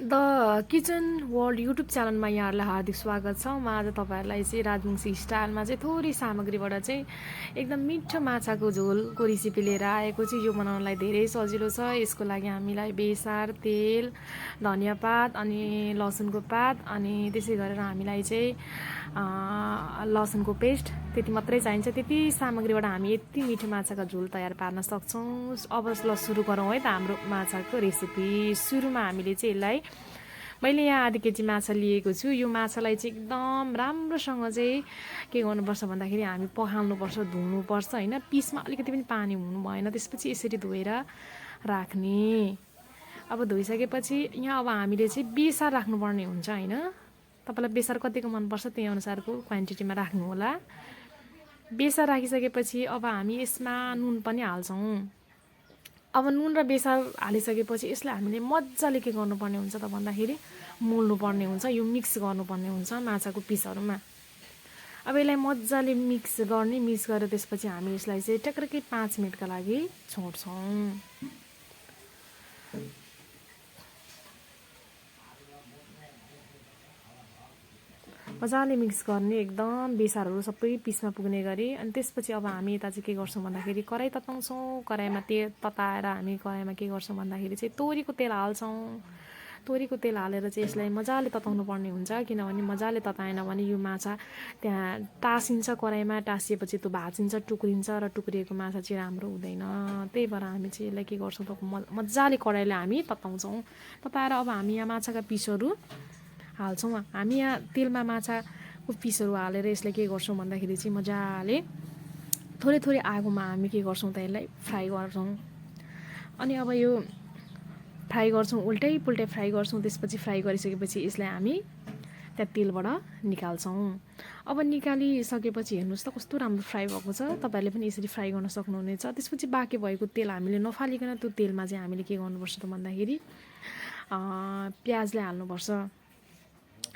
The kitchen world YouTube च्यानलमा यहाँहरूलाई हार्दिक स्वागत छ। म आज तपाईँहरूलाई चाहिँ राजवंशी स्टाइलमा चाहिँ थोरै सामग्रीबाट चाहिँ एकदम मिठो माछाको झोलको रेसिपी लिएर आएको छु। यो बनाउनलाई धेरै सजिलो छ। यसको लागि हामीलाई बेसार, तेल, धनियाँ पात अनि लसुनको पात अनि त्यसै गरेर हामीलाई चाहिँ लसुनको पेस्ट त्यति मात्रै चाहिन्छ। त्यति सामग्रीबाट हामी यति मिठो माछाको झोल तयार पार्न सक्छौँ। अब ल सुरु गरौँ है त हाम्रो माछाको रेसिपी। सुरुमा हामीले चाहिँ यसलाई मैले यहाँ आधी केजी माछा लिएको छु। यो माछालाई चाहिँ एकदम राम्रोसँग चाहिँ के गर्नुपर्छ भन्दाखेरि हामी पखाल्नुपर्छ, धुनुपर्छ होइन। पिसमा अलिकति पनि पानी हुनु भएन। त्यसपछि यसरी धोएर राख्ने। अब धोइसकेपछि यहाँ अब हामीले चाहिँ बेसार राख्नुपर्ने हुन्छ होइन। तपाईँलाई बेसार कतिको मनपर्छ त्यही अनुसारको क्वान्टिटीमा राख्नु होला। बेसार राखिसकेपछि अब हामी यसमा नुन पनि हाल्छौँ। अब नुन र बेसार हालिसकेपछि यसलाई हामीले मजाले के गर्नुपर्ने हुन्छ त भन्दाखेरि मोल्नुपर्ने हुन्छ। यो मिक्स गर्नुपर्ने हुन्छ माछाको पिसहरूमा। अब यसलाई मजाले मिक्स गरेर त्यसपछि हामी यसलाई चाहिँ टक्रकै 5 मिनटका लागि छोड्छौँ। मजाले मिक्स गर्ने एकदम बेसारहरू सबै पिसमा पुग्ने गरी। अनि त्यसपछि अब हामी यता चाहिँ के गर्छौँ भन्दाखेरि कराई तताउँछौँ। कराईमा तेल तताएर हामी कराईमा के गर्छौँ भन्दाखेरि चाहिँ तोरीको तेल हाल्छौँ। तोरीको तेल हालेर चाहिँ यसलाई मजाले तताउनु पर्ने हुन्छ। किनभने मजाले तताएन भने यो माछा त्यहाँ टाँसिन्छ। कराईमा टाँसिएपछि त्यो भाँचिन्छ, टुक्रिन्छ र टुक्रिएको माछा चाहिँ राम्रो हुँदैन। त्यही भएर हामी चाहिँ यसलाई के गर्छौँ त मजाले कराईले हामी तताउँछौँ। तताएर अब हामी यहाँ माछाका पिसहरू हाल्छौँ। हामी यहाँ तेलमा माछाको पिसहरू हालेर यसलाई के गर्छौँ भन्दाखेरि चाहिँ मजाले थोरै थोरै आगोमा हामी के गर्छौँ त यसलाई फ्राई गर्छौँ। अनि अब यो फ्राई गर्छौँ, उल्टै पुल्टै फ्राई गर्छौँ। त्यसपछि फ्राई गरिसकेपछि यसलाई हामी त्यहाँ तेलबाट निकाल्छौँ। अब निकालिसकेपछि हेर्नुहोस् त कस्तो राम्रो फ्राई भएको छ। तपाईँहरूले पनि यसरी फ्राई गर्न सक्नुहुनेछ। त्यसपछि बाँकी भएको तेल हामीले नफालिकन त्यो तेलमा चाहिँ हामीले के गर्नुपर्छ त भन्दाखेरि प्याजलाई हाल्नुपर्छ।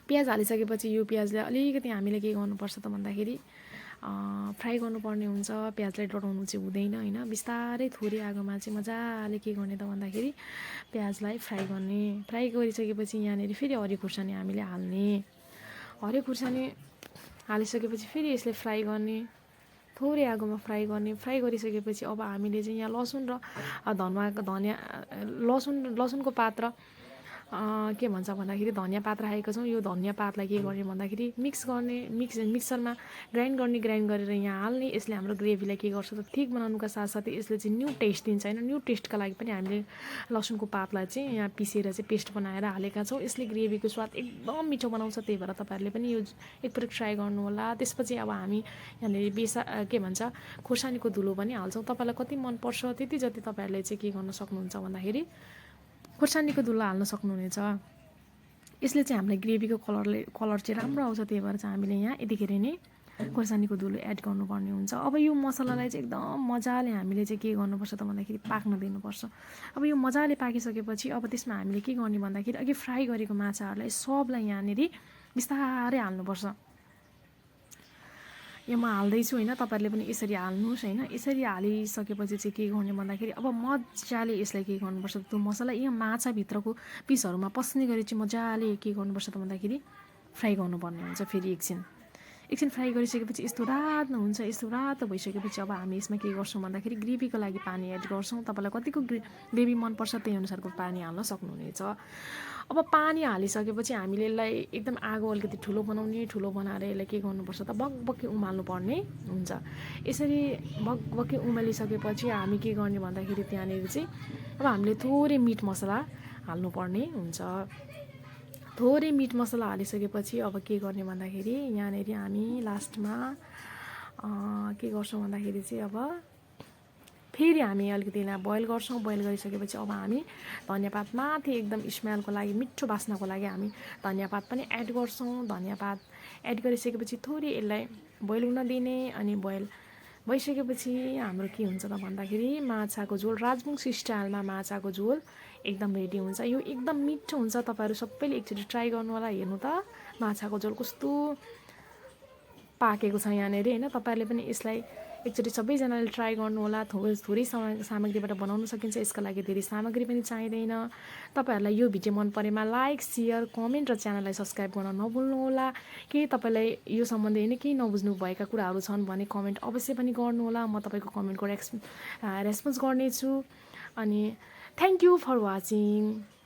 प्याज हालिसकेपछि यो प्याजलाई अलिकति हामीले के गर्नुपर्छ त भन्दाखेरि फ्राई गर्नुपर्ने हुन्छ। प्याजलाई डढाउनु चाहिँ हुँदैन होइन। बिस्तारै थोरै आगोमा चाहिँ मजाले के गर्ने त भन्दाखेरि प्याजलाई फ्राई गर्ने। फ्राई गरिसकेपछि यहाँनिर फेरि हरियो खुर्सानी हामीले हाल्ने। हरियो खुर्सानी हालिसकेपछि फेरि यसलाई फ्राई गर्ने, थोरै आगोमा फ्राई गर्ने। फ्राई गरिसकेपछि अब हामीले चाहिँ यहाँ लसुन र लसुनको पात र के भन्छ भन्दाखेरि धनियाँ पात राखेको छौँ। यो धनियाँ पातलाई के गर्ने भन्दाखेरि मिक्सरमा ग्राइन्ड गरेर यहाँ हाल्ने। यसले हाम्रो ग्रेभीलाई के गर्छ त थिक बनाउनुका साथसाथै यसले चाहिँ न्यू टेस्ट दिन्छ होइन। न्यू टेस्टका लागि पनि हामीले लसुनको पातलाई चाहिँ यहाँ पिसेर चाहिँ पेस्ट बनाएर हालेका छौँ। यसले ग्रेभीको स्वाद एकदम मिठो बनाउँछ। त्यही भएर तपाईँहरूले पनि यो एकपटक ट्राई गर्नु होला। त्यसपछि अब हामी यहाँनिर के भन्छ खोर्सानीको धुलो पनि हाल्छौँ। तपाईँलाई कति मनपर्छ त्यति जति तपाईँहरूले चाहिँ के गर्न सक्नुहुन्छ भन्दाखेरि खोर्सानीको धुलो हाल्न सक्नुहुनेछ। यसले चाहिँ हामीलाई ग्रेभीको कलर चाहिँ राम्रो आउँछ। त्यही भएर चाहिँ हामीले यहाँ यतिखेर नै खोर्सानीको धुलो एड गर्नुपर्ने हुन्छ। अब यो मसलालाई चाहिँ एकदम मजाले हामीले चाहिँ के गर्नुपर्छ त भन्दाखेरि पाक्न दिनुपर्छ। अब यो मजाले पाकिसकेपछि अब त्यसमा हामीले के गर्ने भन्दाखेरि अघि फ्राई गरेको माछाहरूलाई सबलाई यहाँनिर बिस्तारै हाल्नुपर्छ। यो म हाल्दैछु होइन। तपाईँहरूले पनि यसरी हाल्नुहोस् होइन। यसरी हालिसकेपछि चाहिँ के गर्ने भन्दाखेरि अब मजाले यसलाई के गर्नुपर्छ त्यो मसला यहाँ माछाभित्रको पिसहरूमा पस्ने गरी चाहिँ मजाले के गर्नुपर्छ त भन्दाखेरि फ्राई गर्नुपर्ने हुन्छ। फेरि एकछिन फ्राई गरिसकेपछि यस्तो रातो हुन्छ। यस्तो रातो भइसकेपछि अब हामी यसमा के गर्छौँ भन्दाखेरि ग्रेभीको लागि पानी एड गर्छौँ। तपाईँलाई कतिको ग्रेभी मनपर्छ त्यही अनुसारको पानी हाल्न सक्नुहुनेछ। अब पानी हालिसकेपछि हामीले यसलाई एकदम आगो अलिकति ठुलो बनाएर यसलाई के गर्नुपर्छ त बकबकी उमाल्नु पर्ने हुन्छ। यसरी बकबकी उमालिसकेपछि हामी के गर्ने भन्दाखेरि त्यहाँनिर चाहिँ अब हामीले थोरै मिट मसला हाल्नुपर्ने हुन्छ। थोरै मिट मसला हालिसकेपछि अब के गर्ने भन्दाखेरि यहाँनिर हामी लास्टमा के गर्छौँ भन्दाखेरि चाहिँ अब फेरि हामी अलिकति यसलाई बोइल गर्छौँ। बोइल गरिसकेपछि अब हामी धनियाँ पात माथि एकदम स्मेलको लागि मिठो बास्नाको लागि हामी धनियाँ पात पनि एड गर्छौँ। धनियाँ पात एड गरिसकेपछि थोरै यसलाई बोइल हुन दिने। अनि बोइल भइसकेपछि हाम्रो के हुन्छ त भन्दाखेरि माछाको झोल राजवंशी स्टाइलमा माछाको झोल एकदम रेडी हुन्छ। यो एकदम मिठो हुन्छ। तपाईँहरू सबैले एकचोटि ट्राई गर्नु होला। हेर्नु त माछाको झोल कस्तो पाकेको छ यहाँनिर होइन। तपाईँहरूले पनि यसलाई एकचोटि सबैजनाले ट्राई गर्नु होला। थोरै सामग्रीबाट बनाउन सकिन्छ, यसका लागि धेरै सामग्री पनि चाहिँदैन। तपाईहरुलाई यो भिडियो मन परेमा लाइक, शेयर, कमेन्ट र च्यानललाई सब्स्क्राइब गर्न नभुल्नु होला। के तपाईलाई यो सम्बन्धी केही नबुझ्नु भएका कुराहरू छन् भने कमेन्ट अवश्य पनि गर्नु होला। म तपाईको कमेन्टको रेस्पोन्स गर्नेछु। अनि थ्यांक यू फर वाचिङ।